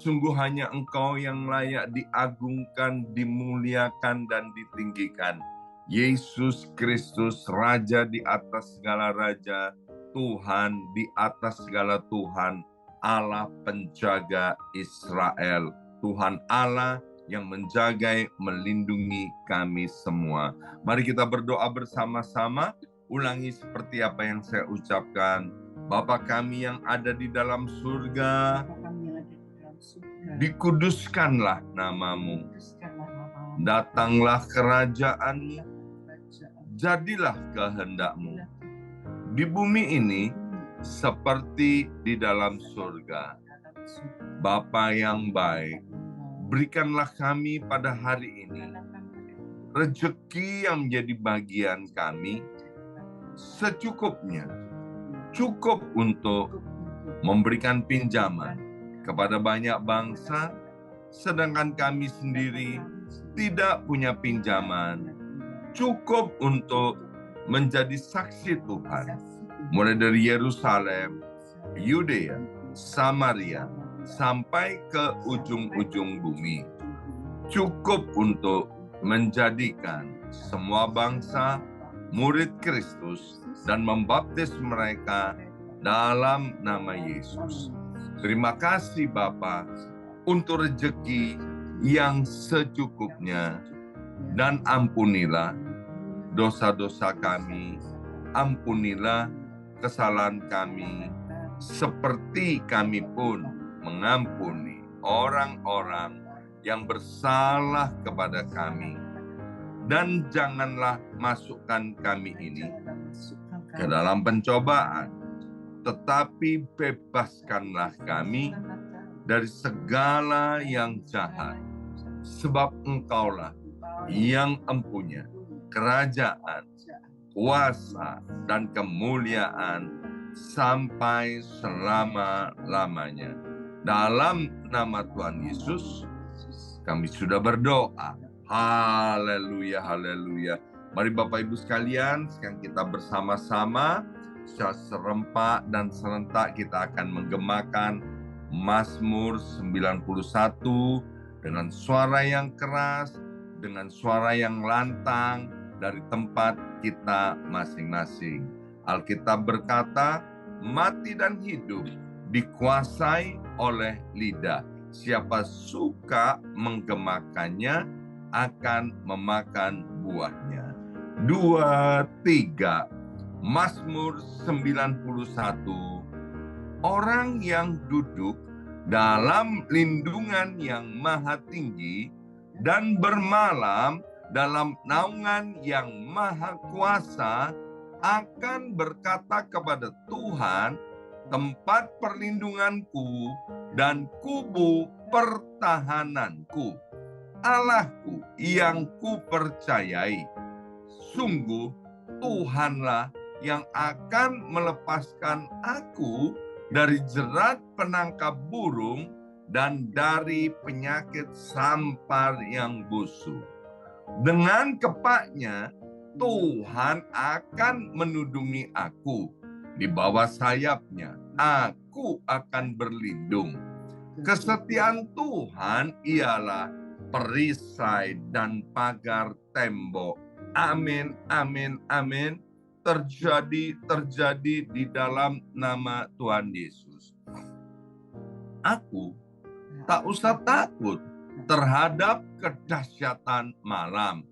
Sungguh hanya Engkau yang layak diagungkan, dimuliakan, dan ditinggikan. Yesus Kristus, Raja di atas segala raja, Tuhan di atas segala Tuhan, Allah penjaga Israel, Tuhan Allah yang menjaga, melindungi kami semua. Mari kita berdoa bersama-sama, ulangi seperti apa yang saya ucapkan. Bapa kami yang ada di dalam surga, dikuduskanlah namamu, datanglah kerajaanmu, jadilah kehendakmu di bumi ini seperti di dalam surga. Bapa yang baik, berikanlah kami pada hari ini rezeki yang menjadi bagian kami secukupnya, cukup untuk memberikan pinjaman kepada banyak bangsa, sedangkan kami sendiri tidak punya pinjaman, cukup untuk menjadi saksi Tuhan, mulai dari Yerusalem, Yudea, Samaria, sampai ke ujung-ujung bumi. Cukup untuk menjadikan semua bangsa murid Kristus dan membaptis mereka dalam nama Yesus. Terima kasih Bapa untuk rezeki yang secukupnya, dan ampunilah dosa-dosa kami, ampunilah kesalahan kami, seperti kami pun mengampuni orang-orang yang bersalah kepada kami. Dan janganlah masukkan kami ini ke dalam pencobaan, tetapi bebaskanlah kami dari segala yang jahat. Sebab Engkaulah yang empunya kerajaan, kuasa, dan kemuliaan sampai selama-lamanya. Dalam nama Tuhan Yesus, kami sudah berdoa. Haleluya, haleluya. Mari Bapak Ibu sekalian, sekarang kita bersama-sama secara serempak dan serentak kita akan menggemakan Mazmur 91 dengan suara yang keras, dengan suara yang lantang dari tempat kita masing-masing. Alkitab berkata, mati dan hidup dikuasai oleh lidah. Siapa suka menggemakannya akan memakan buahnya. 2, 3. Mazmur 91. Orang yang duduk dalam lindungan yang maha tinggi dan bermalam dalam naungan yang maha kuasa akan berkata kepada Tuhan, tempat perlindunganku dan kubu pertahananku, Allahku yang kupercayai. Sungguh Tuhanlah yang akan melepaskan aku dari jerat penangkap burung dan dari penyakit sampar yang busuk. Dengan kepaknya Tuhan akan menudungi aku. Di bawah sayapnya aku akan berlindung. Kesetiaan Tuhan ialah perisai dan pagar tembok. Amin, amin, amin. Terjadi di dalam nama Tuhan Yesus. Aku tak usah takut terhadap kedahsyatan malam,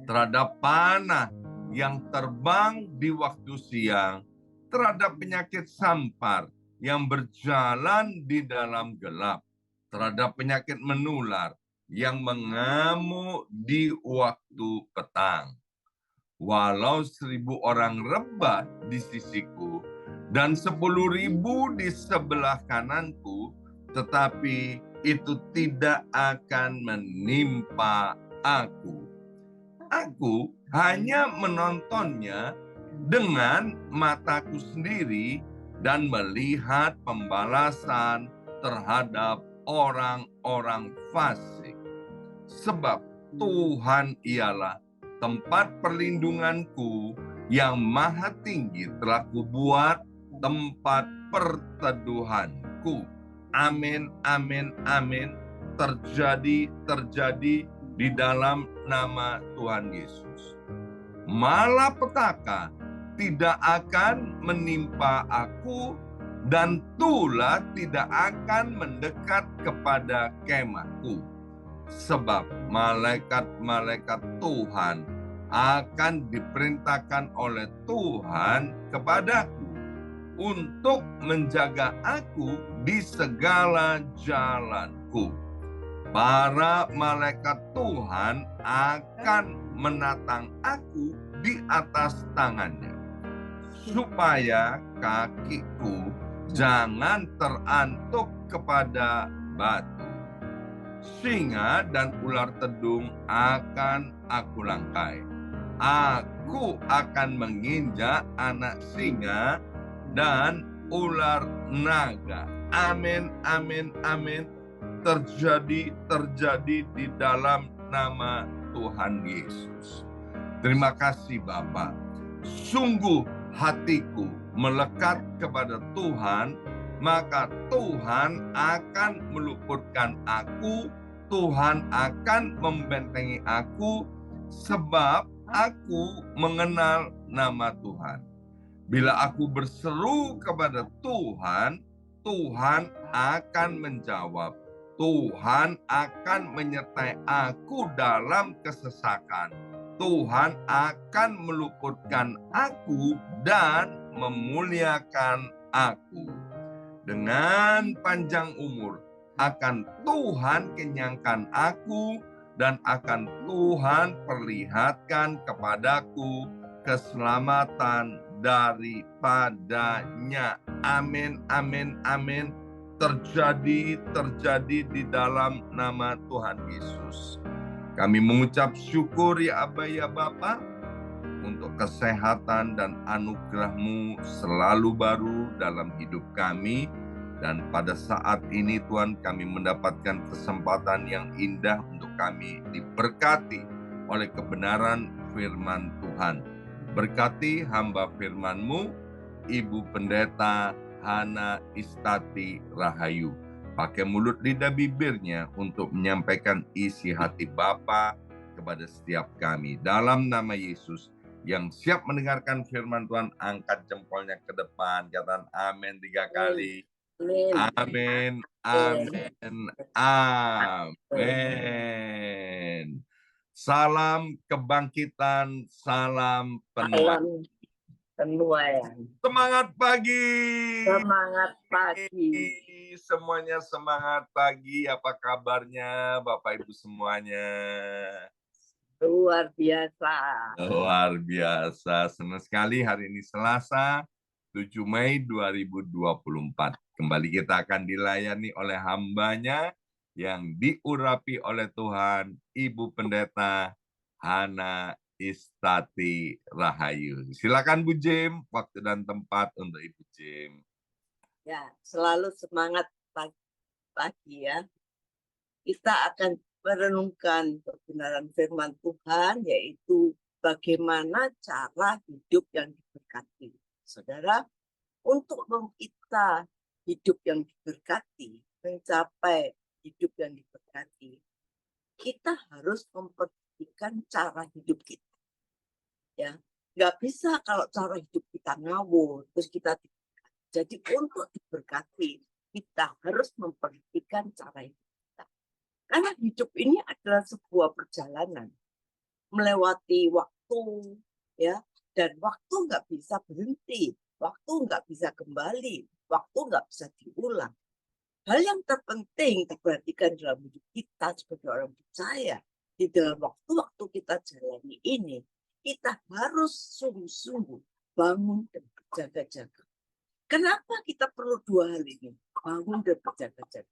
terhadap panah yang terbang di waktu siang, terhadap penyakit sampar yang berjalan di dalam gelap, terhadap penyakit menular yang mengamuk di waktu petang. Walau 1.000 orang rebah di sisiku dan 10.000 di sebelah kananku, tetapi itu tidak akan menimpa aku. Aku hanya menontonnya dengan mataku sendiri dan melihat pembalasan terhadap orang-orang fasik. Sebab Tuhan ialah tempat perlindunganku, yang maha tinggi telah kubuat tempat perteduhanku. Amin, amin, amin. Terjadi, terjadi di dalam nama Tuhan Yesus. Malapetaka tidak akan menimpa aku, dan tulah tidak akan mendekat kepada kemahku. Sebab malaikat-malaikat Tuhan akan diperintahkan oleh Tuhan kepadaku untuk menjaga aku di segala jalanku. Para malaikat Tuhan akan menatang aku di atas tangannya, supaya kakiku jangan terantuk kepada batu. Singa dan ular tedung akan aku langkai. Aku akan menginjak anak singa dan ular naga. Amin, amin, amin. Terjadi, terjadi di dalam nama Tuhan Yesus. Terima kasih Bapa. Sungguh hatiku melekat kepada Tuhan, maka Tuhan akan meluputkan aku, Tuhan akan membentengi aku, sebab aku mengenal nama Tuhan. Bila aku berseru kepada Tuhan, Tuhan akan menjawab. Tuhan akan menyertai aku dalam kesesakan. Tuhan akan meluputkan aku dan memuliakan aku. Dengan panjang umur akan Tuhan kenyangkan aku, dan akan Tuhan perlihatkan kepadaku keselamatan daripadanya. Amin, amin, amin. Terjadi, terjadi di dalam nama Tuhan Yesus. Kami mengucap syukur ya Aba ya Bapa, untuk kesehatan dan anugerah-Mu selalu baru dalam hidup kami. Dan pada saat ini Tuhan, kami mendapatkan kesempatan yang indah untuk kami diberkati oleh kebenaran firman Tuhan. Berkati hamba firman-Mu, Ibu Pendeta Hana Istati Rahayu. Pakai mulut lidah bibirnya untuk menyampaikan isi hati Bapa kepada setiap kami. Dalam nama Yesus, yang siap mendengarkan firman Tuhan, angkat jempolnya ke depan. Katakan amin 3 kali. Amin, amin, amin. Salam kebangkitan, salam penuaian. Semangat pagi. Semangat pagi. Semuanya semangat pagi. Apa kabarnya Bapak Ibu semuanya? Luar biasa. Luar biasa. Senang sekali hari ini Selasa 7 Mei 2024. Kembali kita akan dilayani oleh hambanya yang diurapi oleh Tuhan, Ibu Pendeta Hana Istati Rahayu. Silakan Bu Jim, waktu dan tempat untuk Ibu Jim. Ya, selalu semangat pagi ya. Kita akan merenungkan kebenaran firman Tuhan, yaitu bagaimana cara hidup yang diberkati. Saudara, untuk kita hidup yang diberkati, mencapai hidup yang diberkati, kita harus memperhatikan cara hidup kita. Ya, nggak bisa kalau cara hidup kita ngawur, terus kita diberkati. Jadi untuk diberkati, kita harus memperhatikan cara hidup kita. Karena hidup ini adalah sebuah perjalanan melewati waktu, ya, dan waktu nggak bisa berhenti, waktu nggak bisa kembali, waktu nggak bisa diulang. Hal yang terpenting diperhatikan dalam hidup kita sebagai orang percaya, di dalam waktu-waktu kita jalani ini, kita harus sungguh-sungguh bangun dan berjaga-jaga. Kenapa kita perlu dua hal ini? Bangun dan berjaga-jaga.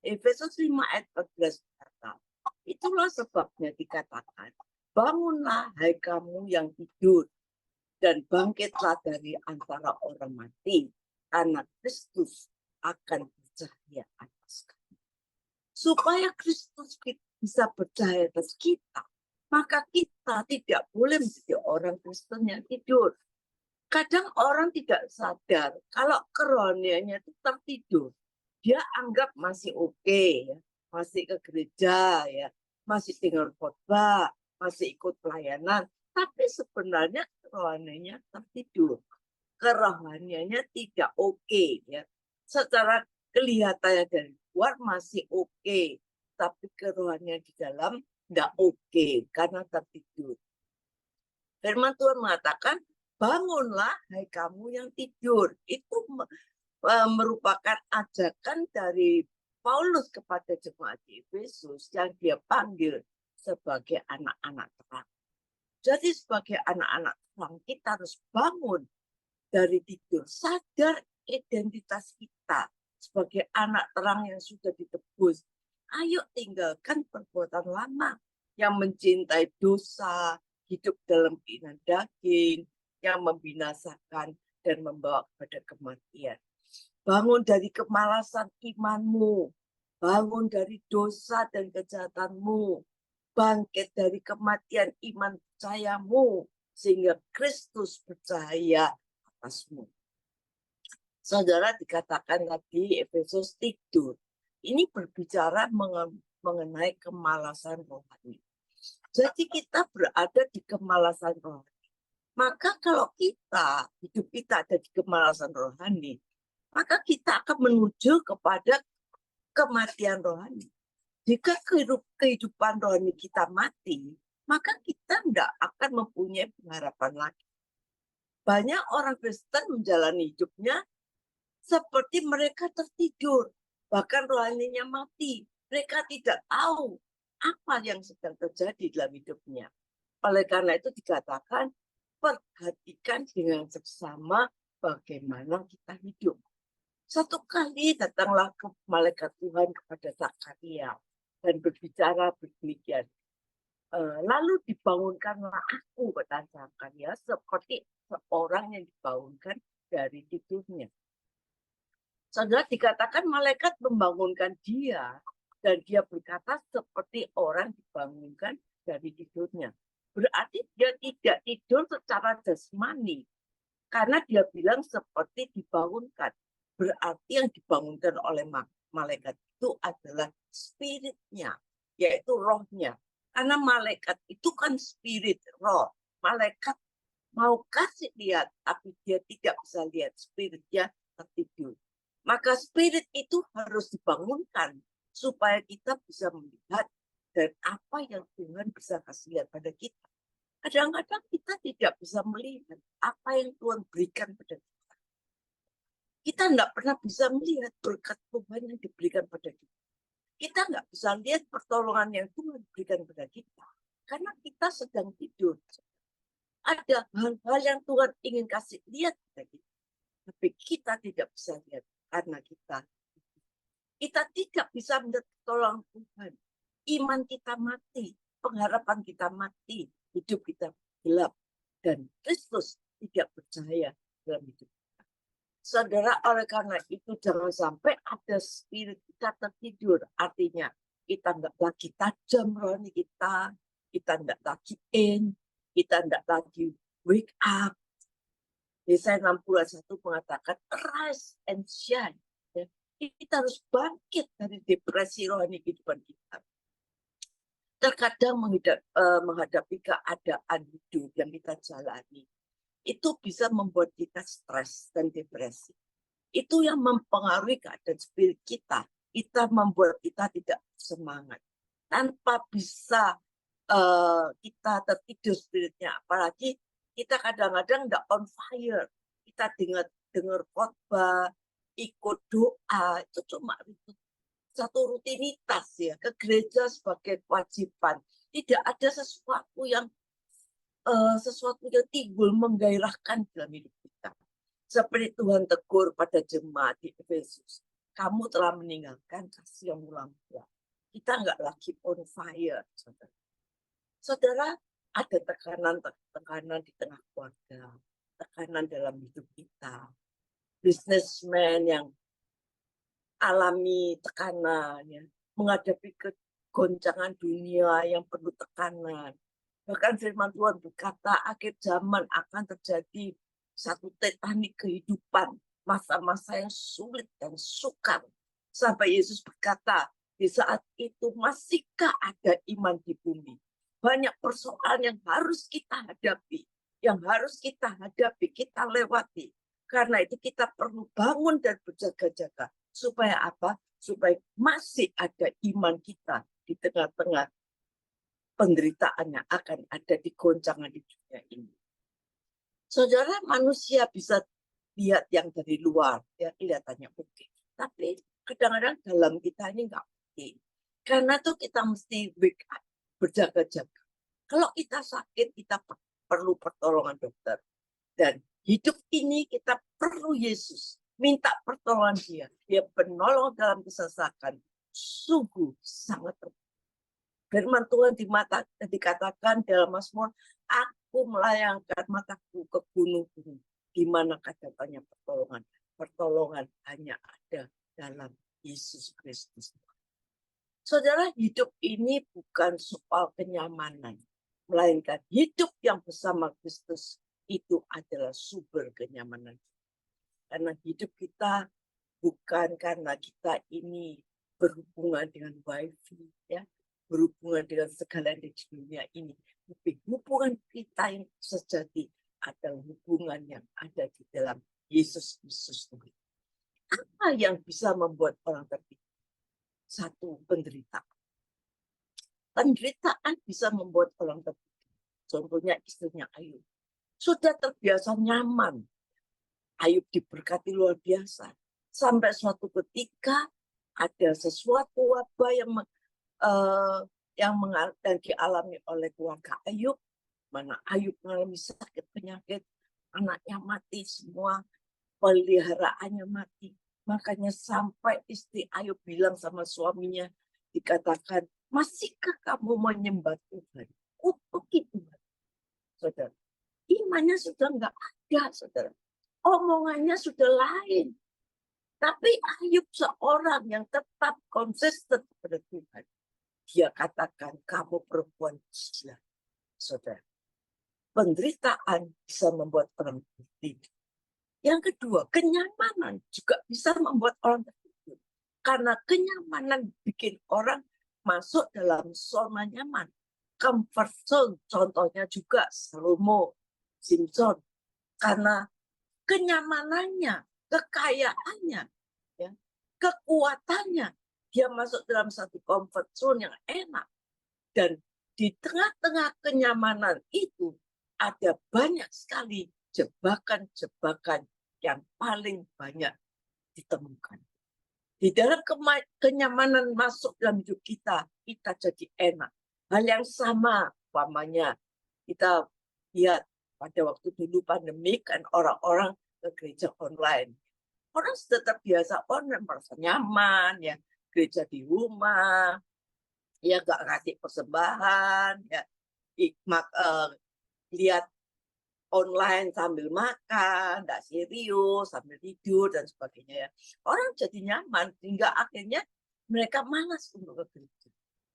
Efesus 5 ayat 14 berkata, itulah sebabnya dikatakan, bangunlah hai kamu yang tidur, dan bangkitlah dari antara orang mati, karena Kristus akan bercahaya atas kamu. Supaya Kristus bisa bercahaya atas kita, maka kita tidak boleh menjadi orang Kristen yang tidur. Kadang orang tidak sadar kalau kerohaniannya itu tertidur. dia anggap masih oke, ya, masih ke gereja, ya, masih dengar khotbah, masih ikut pelayanan, tapi sebenarnya rohaninya tertidur, kerohaniannya tidak oke, ya. Secara kelihatannya dari luar masih oke, tapi kerohanian di dalam tidak oke karena tertidur. Firman Tuhan mengatakan, bangunlah hai kamu yang tidur. Itu merupakan ajakan dari Paulus kepada jemaat di Efesus yang dia panggil sebagai anak-anak terang. Jadi sebagai anak-anak terang kita harus bangun dari tidur, sadar identitas kita sebagai anak terang yang sudah ditebus. Ayo tinggalkan perbuatan lama yang mencintai dosa, hidup dalam keinginan daging, yang membinasakan dan membawa kepada kematian. Bangun dari kemalasan imanmu, bangun dari dosa dan kejahatanmu, bangkit dari kematian iman percayamu, sehingga Kristus bercahaya atasmu. Saudara, dikatakan tadi Efesus tidur. Ini berbicara mengenai kemalasan rohani. Jadi kita berada di kemalasan rohani. Maka kalau hidup kita ada di kemalasan rohani, maka kita akan menuju kepada kematian rohani. Jika kehidupan rohani kita mati, maka kita tidak akan mempunyai pengharapan lagi. Banyak orang Kristen menjalani hidupnya seperti mereka tertidur, bahkan rohaninya mati. Mereka tidak tahu apa yang sedang terjadi dalam hidupnya. Oleh karena itu dikatakan, perhatikan dengan seksama bagaimana kita hidup. Satu kali datanglah malaikat Tuhan kepada Zakaria dan berbicara demikian. Lalu dibangunkanlah aku, kata Zakaria, seperti seorang yang dibangunkan dari tidurnya. Saudara, dikatakan malaikat membangunkan dia dan dia berkata seperti orang dibangunkan dari tidurnya. Berarti dia tidak tidur secara jasmani karena dia bilang seperti dibangunkan. Berarti yang dibangunkan oleh malaikat itu adalah spiritnya, yaitu rohnya. Karena malaikat itu kan spirit, roh. Malaikat mau kasih lihat, tapi dia tidak bisa lihat, spiritnya tertidur. Maka spirit itu harus dibangunkan supaya kita bisa melihat dan apa yang Tuhan bisa kasih lihat pada kita. Kadang-kadang kita tidak bisa melihat apa yang Tuhan berikan pada kita. Kita tidak pernah bisa melihat berkat Tuhan yang diberikan pada kita. Kita nggak bisa lihat pertolongan yang Tuhan berikan pada kita. Karena kita sedang tidur. Ada hal-hal yang Tuhan ingin kasih lihat pada kita. Tapi kita tidak bisa lihat karena kita tidak bisa melihat pertolongan Tuhan. Iman kita mati, pengharapan kita mati, hidup kita gelap, dan Kristus tidak percaya dalam hidup kita. Saudara, oleh karena itu jangan sampai ada spirit kita tertidur. Artinya kita nggak lagi tajam rohani kita nggak lagi kita nggak lagi wake up. Yesaya 61 mengatakan arise and shine. Ya. Kita harus bangkit dari depresi rohani kehidupan kita. Terkadang menghadapi keadaan hidup yang kita jalani, itu bisa membuat kita stres dan depresi. Itu yang mempengaruhi keadaan spirit kita. Kita membuat kita tidak semangat. Tanpa bisa kita tertidur spiritnya. Apalagi kita kadang-kadang tidak on fire. Kita dengar khotbah, ikut doa, itu cuma satu rutinitas ya, ke gereja sebagai kewajiban. Tidak ada sesuatu yang timbul menggairahkan dalam hidup kita. Seperti Tuhan tegur pada jemaat di Efesus, kamu telah meninggalkan kasih yang mula-mula. Kita nggak lagi on fire, saudara. Saudara, ada tekanan di tengah keluarga, tekanan dalam hidup kita. Businessman yang alami tekanan, ya, menghadapi kegoncangan dunia yang penuh tekanan. Bahkan firman Tuhan berkata akhir zaman akan terjadi satu tetanik kehidupan, masa-masa yang sulit dan sukar. Sampai Yesus berkata, di saat itu masihkah ada iman di bumi? Banyak persoalan yang harus kita hadapi, kita lewati. Karena itu kita perlu bangun dan berjaga-jaga. Supaya apa? Supaya masih ada iman kita di tengah-tengah penderitaan yang akan ada di goncangan di dunia ini. Saudara, manusia bisa lihat yang dari luar, ya kelihatannya oke. Tapi kadang-kadang dalam kita ini nggak oke. Karena tuh kita mesti wake up, berjaga-jaga. Kalau kita sakit, kita perlu pertolongan dokter. Dan hidup ini kita perlu Yesus. Minta pertolongan dia. Dia penolong dalam kesesakan. Sungguh sangat terbaik. Firman Tuhan dikatakan dalam Mazmur, aku melayangkan mataku ke gunung-gunung. Di mana datangnya pertolongan. Pertolongan hanya ada dalam Yesus Kristus. Saudara, hidup ini bukan soal kenyamanan. Melainkan hidup yang bersama Kristus itu adalah sumber kenyamanan. Karena hidup kita bukan karena kita ini berhubungan dengan wifi, ya, berhubungan dengan segala di dunia ini. Tapi hubungan kita yang sejati adalah hubungan yang ada di dalam Yesus Kristus. Apa yang bisa membuat orang terpikir? Satu, penderitaan. Penderitaan bisa membuat orang terpikir. Contohnya istrinya Ayub. Sudah terbiasa nyaman. Ayub diberkati luar biasa. Sampai suatu ketika ada sesuatu wabah yang dialami oleh keluarga Ayub, mana Ayub mengalami sakit penyakit, anaknya mati semua, peliharaannya mati. Makanya sampai istri Ayub bilang sama suaminya, dikatakan, masihkah kamu menyembah Tuhan? Untuk itu, saudara. Imannya sudah nggak ada, saudara. Omongannya sudah lain. Tapi Ayub seorang yang tetap konsisten pada Tuhan. Dia katakan, kamu perempuan gila, saudara. Penderitaan bisa membuat orang tertidur. Yang kedua, kenyamanan juga bisa membuat orang tertidur. Karena kenyamanan bikin orang masuk dalam zona nyaman. Comfort zone, contohnya juga Salomo, Simpson. Karena kenyamanannya, kekayaannya, ya, kekuatannya, dia masuk dalam satu comfort zone yang enak. Dan di tengah-tengah kenyamanan itu ada banyak sekali jebakan-jebakan yang paling banyak ditemukan. Di dalam kenyamanan masuk dalam hidup kita jadi enak. Hal yang sama, umpamanya kita lihat pada waktu dulu pandemi kan orang-orang ke gereja online. Orang sudah terbiasa online, merasa nyaman, ya gereja di rumah, ya nggak ngasih persembahan, ya lihat online sambil makan, nggak serius, sambil tidur dan sebagainya. Ya. Orang jadi nyaman hingga akhirnya mereka malas untuk ke gereja.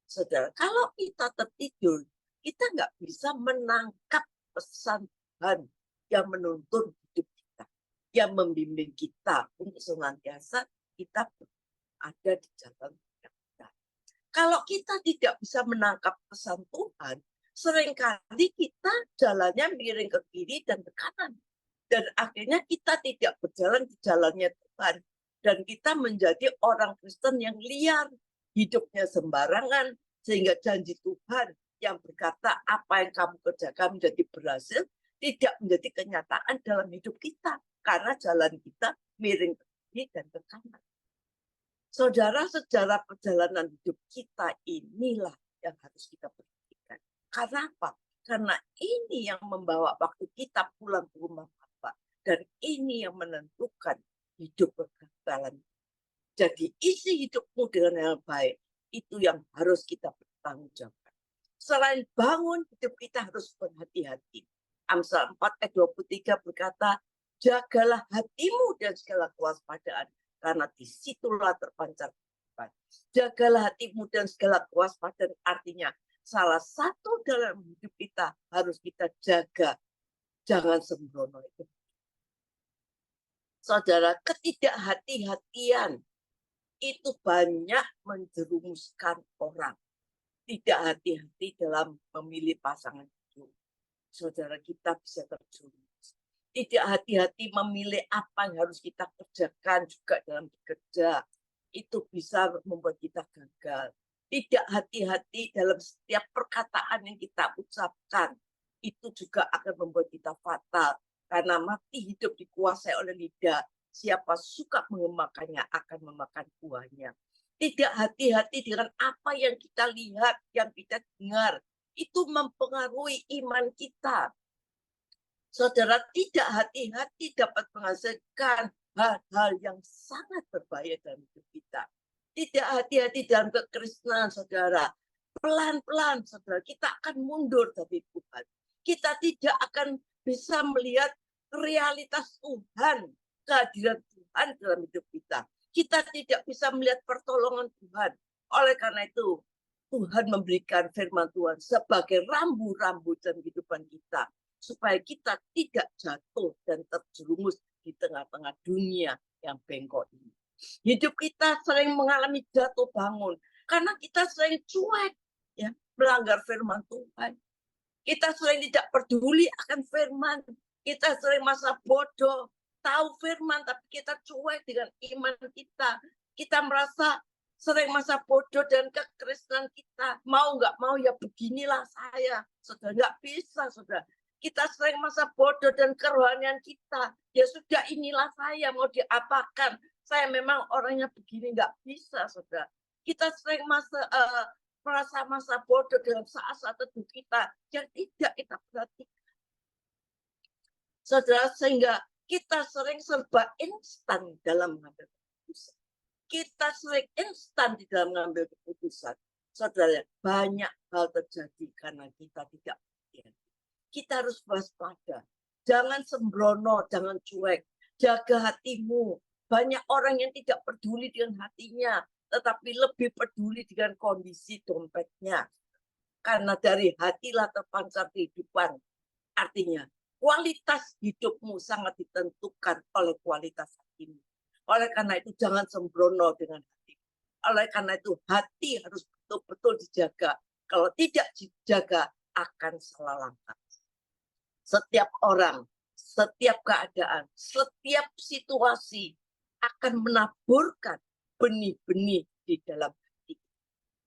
Saudara, kalau kita tertidur, kita nggak bisa menangkap pesan Tuhan yang menuntun hidup kita, yang membimbing kita untuk senantiasa kita ada di jalan yang benar. Kalau kita tidak bisa menangkap pesan Tuhan, seringkali kita jalannya miring ke kiri dan ke kanan. Dan akhirnya kita tidak berjalan di jalannya Tuhan. Dan kita menjadi orang Kristen yang liar, hidupnya sembarangan, sehingga janji Tuhan yang berkata apa yang kamu kerjakan menjadi berhasil, tidak menjadi kenyataan dalam hidup kita. Karena jalan kita miring ke kiri dan ke kanan. Saudara, sejarah perjalanan hidup kita inilah yang harus kita perhatikan. Karena apa? Karena ini yang membawa waktu kita pulang ke rumah Bapa. Dan ini yang menentukan hidup kegagalan. Jadi isi hidupmu dengan yang baik, itu yang harus kita bertanggungjawabkan. Selain bangun, hidup kita harus berhati-hati. Amsal 4 ayat 23 berkata, jagalah hatimu dan segala kewaspadaan, karena disitulah terpancar kehidupan. Jagalah hatimu dan segala kewaspadaan, artinya salah satu dalam hidup kita harus kita jaga. Jangan sembrono itu. Saudara, ketidakhati-hatian itu banyak menjerumuskan orang. Tidak hati-hati dalam memilih pasangan hidup. Saudara, kita bisa terjerumus. Tidak hati-hati memilih apa yang harus kita kerjakan juga dalam bekerja. Itu bisa membuat kita gagal. Tidak hati-hati dalam setiap perkataan yang kita ucapkan. Itu juga akan membuat kita fatal. Karena mati hidup dikuasai oleh lidah. Siapa suka mengemakannya akan memakan buahnya. Tidak hati-hati dengan apa yang kita lihat, yang kita dengar. Itu mempengaruhi iman kita. Saudara, tidak hati-hati dapat menghasilkan hal-hal yang sangat berbahaya dalam hidup kita. Tidak hati-hati dalam kekristenan, saudara. Pelan-pelan, saudara, kita akan mundur dari Tuhan. Kita tidak akan bisa melihat realitas Tuhan, kehadiran Tuhan dalam hidup kita. Kita tidak bisa melihat pertolongan Tuhan. Oleh karena itu, Tuhan memberikan firman Tuhan sebagai rambu-rambu dalam kehidupan kita. Supaya kita tidak jatuh dan terjerumus di tengah-tengah dunia yang bengkok ini. Hidup kita sering mengalami jatuh bangun. Karena kita sering cuek, ya, melanggar firman Tuhan. Kita sering tidak peduli akan firman. Kita sering masa bodoh. Tahu firman, tapi kita cuek dengan iman kita. Kita merasa sering masa bodoh dan kekristenan kita. Mau nggak mau ya beginilah saya. Saudara, nggak bisa, saudara. Kita sering masa bodoh dan kerohanian kita. Ya sudah, inilah saya, mau diapakan. Saya memang orangnya begini, nggak bisa, saudara. Kita sering merasa masa bodoh dalam saat-saat teduh kita yang tidak kita perhatikan. Saudara, sehingga kita sering serba instan dalam mengambil keputusan. Kita sering instan di dalam mengambil keputusan. Saudara, banyak hal terjadi karena kita tidak hati-hati. Kita harus waspada. Jangan sembrono, jangan cuek. Jaga hatimu. Banyak orang yang tidak peduli dengan hatinya, tetapi lebih peduli dengan kondisi dompetnya. Karena dari hatilah terpancar kehidupan. Artinya, kualitas hidupmu sangat ditentukan oleh kualitas hatimu. Oleh karena itu, jangan sembrono dengan hati. Oleh karena itu, hati harus betul-betul dijaga. Kalau tidak dijaga, akan salah langkah. Setiap orang, setiap keadaan, setiap situasi akan menaburkan benih-benih di dalam hati.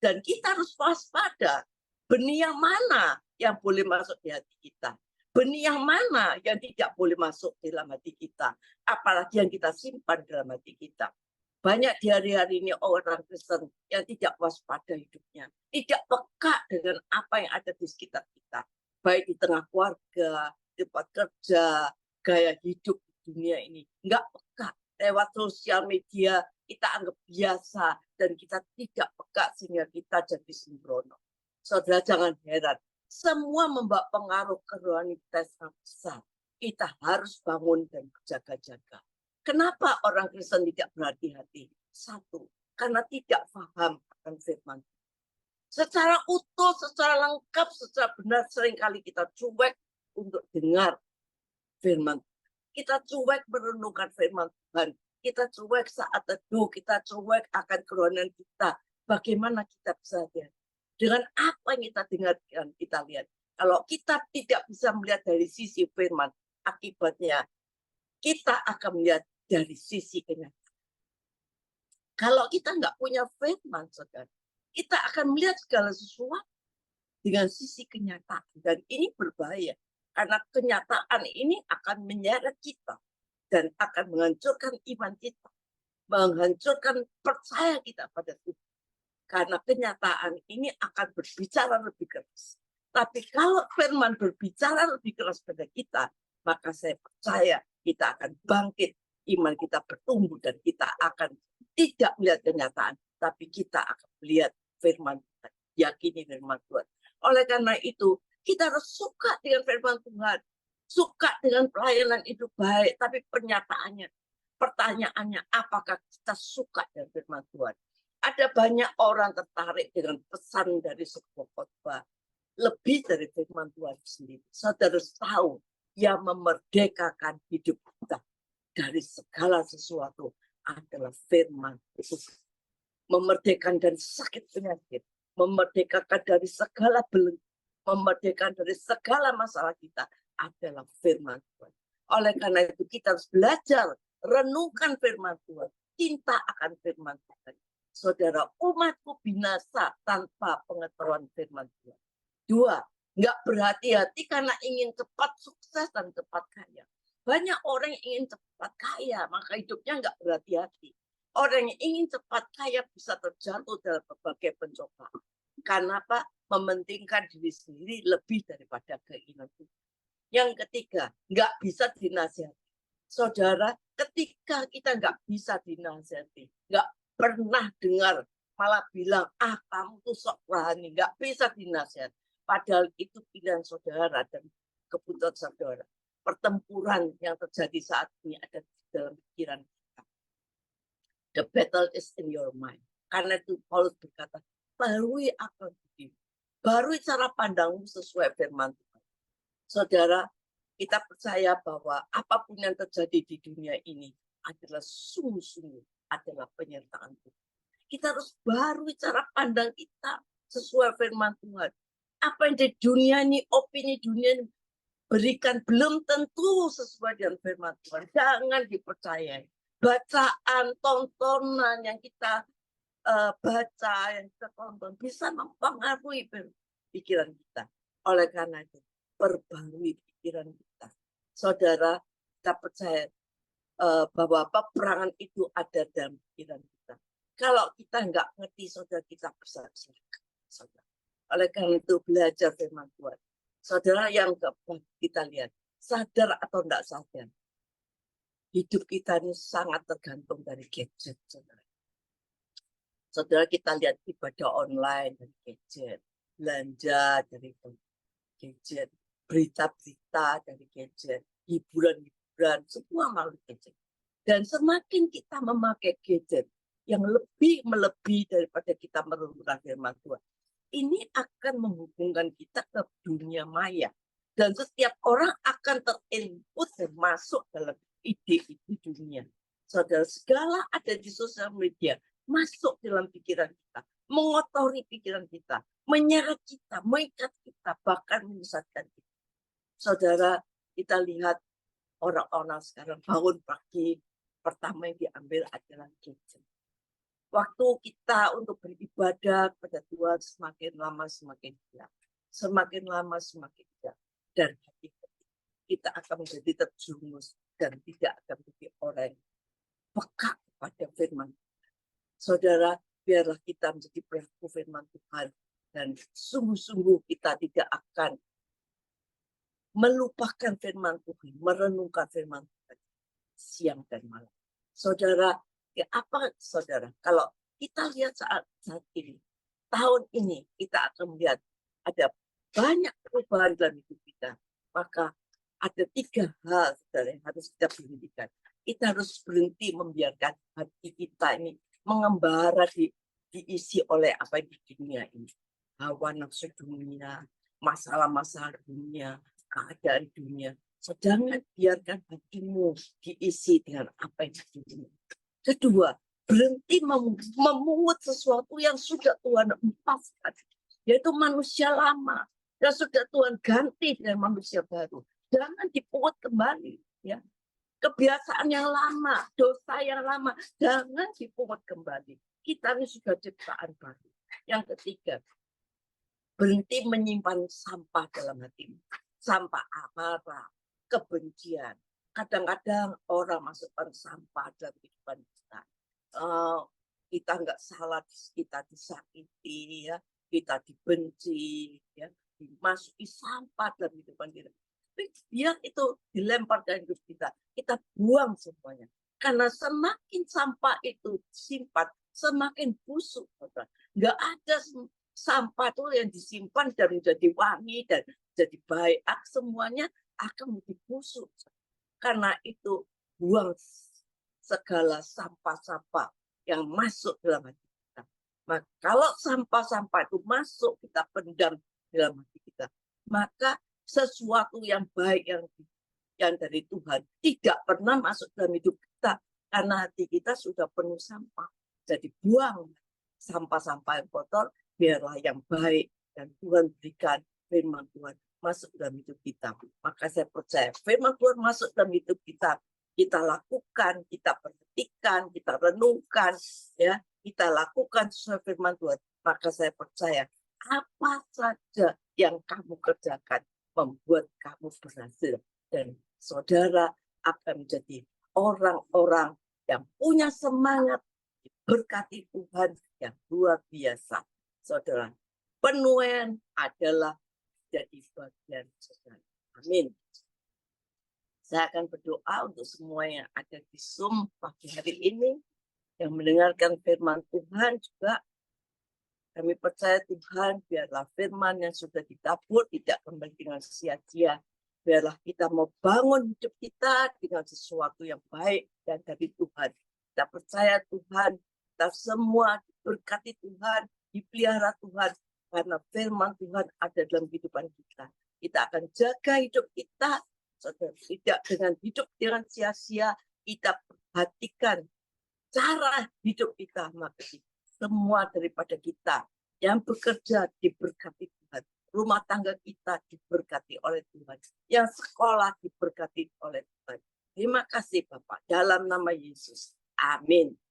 Dan kita harus waspada. Benih yang mana yang boleh masuk di hati kita? Benih yang mana yang tidak boleh masuk di dalam hati kita? Apalagi yang kita simpan dalam hati kita. Banyak di hari-hari ini orang Kristen yang tidak waspada hidupnya. Tidak peka dengan apa yang ada di sekitar kita. Baik di tengah keluarga, tempat kerja, gaya hidup di dunia ini. Enggak peka. Lewat sosial media kita anggap biasa dan kita tidak peka sehingga kita jadi sembrono. Saudara, jangan heran. Semua membawa pengaruh ke rohani kita sangat besar. Kita harus bangun dan berjaga-jaga. Kenapa orang Kristen tidak berhati-hati? Satu, karena tidak paham akan firman. Secara utuh, secara lengkap, secara benar seringkali kita cuek untuk dengar firman. Kita cuek merenungkan firman Tuhan. Kita cuek saat teduh, kita cuek akan kerohanian kita. Bagaimana kita bisa lihat? Dengan apa yang kita dengarkan, kita lihat. Kalau kita tidak bisa melihat dari sisi firman, akibatnya kita akan melihat dari sisi kenyataan. Kalau kita nggak punya firman, saudara, kita akan melihat segala sesuatu dengan sisi kenyataan. Dan ini berbahaya. Karena kenyataan ini akan menyeret kita. Dan akan menghancurkan iman kita. Menghancurkan percaya kita pada Tuhan. Karena kenyataan ini akan berbicara lebih keras. Tapi kalau firman berbicara lebih keras pada kita, maka saya percaya kita akan bangkit. Iman kita bertumbuh dan kita akan tidak melihat kenyataan. Tapi kita akan melihat firman Tuhan. Yakini firman Tuhan. Oleh karena itu, kita harus suka dengan firman Tuhan. Suka dengan pelayanan hidup baik. Tapi pertanyaannya, apakah kita suka dengan firman Tuhan? Ada banyak orang tertarik dengan pesan dari sebuah khotbah. Lebih dari firman Tuhan sendiri. Saudara harus tahu yang memerdekakan hidup kita dari segala sesuatu adalah firman Tuhan. memerdekakan dari sakit penyakit, memerdekakan dari segala belenggu, memerdekakan dari segala masalah kita adalah firman Tuhan. Oleh karena itu kita harus belajar, renungkan firman Tuhan, cinta akan firman Tuhan. Saudara, umatku binasa tanpa pengetahuan firman Tuhan. 2, nggak berhati-hati karena ingin cepat sukses dan cepat kaya. Banyak orang yang ingin cepat kaya, maka hidupnya nggak berhati-hati. Orang yang ingin cepat kaya bisa terjatuh dalam berbagai pencobaan. Karena apa? Mementingkan diri sendiri lebih daripada keinginan Tuhan. Yang ketiga, nggak bisa dinasihati. Saudara, ketika kita nggak bisa dinasihati, nggak pernah dengar, malah bilang, kamu tuh sok berani, nggak bisa dinasihati. Padahal itu pilihan saudara dan keputusan saudara. Pertempuran yang terjadi saat ini ada di dalam pikiran kita. The battle is in your mind. Karena itu Paulus berkata, barui akal budimu, barui cara pandangmu sesuai firman Tuhan. Saudara, kita percaya bahwa apapun yang terjadi di dunia ini adalah sungguh-sungguh adalah penyertaan Tuhan. Kita harus barui cara pandang kita sesuai firman Tuhan. Apa yang di dunia ini, opini dunia ini berikan belum tentu sesuai dengan firman Tuhan. Jangan dipercayai. Bacaan, tontonan yang kita baca, yang kita tonton bisa mempengaruhi pikiran kita. Oleh karena itu, perbarui pikiran kita. Saudara, kita percaya bahwa peperangan itu ada dalam pikiran kita. Kalau kita nggak ngerti, saudara, kita bisa saudara. Oleh karena itu, belajar firman Tuhan. Saudara, yang keempat kita lihat, sadar atau tidak sadar, hidup kita ini sangat tergantung dari gadget, saudara. Saudara, kita lihat ibadah online dari gadget, belanja dari gadget, berita-berita dari gadget, hiburan-hiburan, semua melalui gadget. Dan semakin kita memakai gadget yang lebih melebihi daripada kita merenungkan firman Tuhan, ini akan menghubungkan kita ke dunia maya. Dan setiap orang akan terinput dan masuk dalam ide-ide dunia. Saudara, segala ada di sosial media, masuk dalam pikiran kita, mengotori pikiran kita, menyeret kita, mengikat kita, bahkan menyesatkan kita. Saudara, kita lihat orang-orang sekarang bangun pagi, pertama yang diambil adalah gadget. Waktu kita untuk beribadah kepada Tuhan semakin lama semakin hilang. Semakin lama semakin hilang. Dan hati kita akan menjadi terjerumus dan tidak akan menjadi orang yang peka kepada firman Tuhan. Saudara, biarlah kita menjadi pelaku firman Tuhan. Dan sungguh-sungguh kita tidak akan melupakan firman Tuhan, merenungkan firman Tuhan siang dan malam. Saudara, ya apa saudara? Kalau kita lihat saat ini, tahun ini kita akan melihat ada banyak perubahan dalam hidup kita. Maka ada 3 hal saudara yang harus kita berhentikan. Kita harus berhenti membiarkan hati kita ini mengembara diisi oleh apa di dunia ini. Hawa nafsu dunia, masalah-masalah dunia, keadaan dunia. Jangan biarkan hatimu diisi dengan apa yang di dunia. Kedua, berhenti memungut sesuatu yang sudah Tuhan empaskan, yaitu manusia lama, yang sudah Tuhan ganti dengan manusia baru. Jangan dipungut kembali, ya. Kebiasaan yang lama, dosa yang lama, jangan dipungut kembali. Kita ini sudah ciptaan baru. Yang ketiga, berhenti menyimpan sampah dalam hatimu. Sampah amarah, kebencian. Kadang-kadang orang masukkan sampah dalam kehidupan kita. Kita nggak salah, kita disakiti, ya, kita dibenci, ya, dimasuki sampah dalam kehidupan kita. Tapi biar itu dilempar dari hidup kita, kita buang semuanya. Karena semakin sampah itu disimpan, semakin busuk. Nggak ada sampah itu yang disimpan dan menjadi wangi dan jadi baik. Semuanya akan menjadi busuk. Karena itu buang segala sampah-sampah yang masuk dalam hati kita. Maka kalau sampah-sampah itu masuk, kita pendam dalam hati kita, maka sesuatu yang baik yang dari Tuhan tidak pernah masuk dalam hidup kita, karena hati kita sudah penuh sampah. Jadi buang. sampah-sampah yang kotor, biarlah yang baik. Dan Tuhan berikan firman Tuhan masuk dalam hidup kita. Maka saya percaya firman Tuhan masuk dalam hidup kita. Kita lakukan, kita perhatikan, kita renungkan, ya, kita lakukan sesuai firman Tuhan. Maka saya percaya apa saja yang kamu kerjakan membuat kamu berhasil, dan saudara akan menjadi orang-orang yang punya semangat berkati Tuhan yang luar biasa. Saudara, penuaian adalah jadi bagian saudara. Amin. Saya akan berdoa untuk semua yang ada di Zoom pagi hari ini, yang mendengarkan firman Tuhan juga. Kami percaya Tuhan, biarlah firman yang sudah ditabur tidak kembali dengan sia-sia. Biarlah kita mau bangun hidup kita dengan sesuatu yang baik dan dari Tuhan. Kita percaya Tuhan, kita semua diberkati Tuhan, dipelihara Tuhan, karena firman Tuhan ada dalam kehidupan kita. Kita akan jaga hidup kita, saudara, tidak dengan hidup dengan sia-sia. Kita perhatikan cara hidup kita, maka semua daripada kita yang bekerja diberkati Tuhan, rumah tangga kita diberkati oleh Tuhan, yang sekolah diberkati oleh Tuhan. Terima kasih Bapak, dalam nama Yesus. Amin.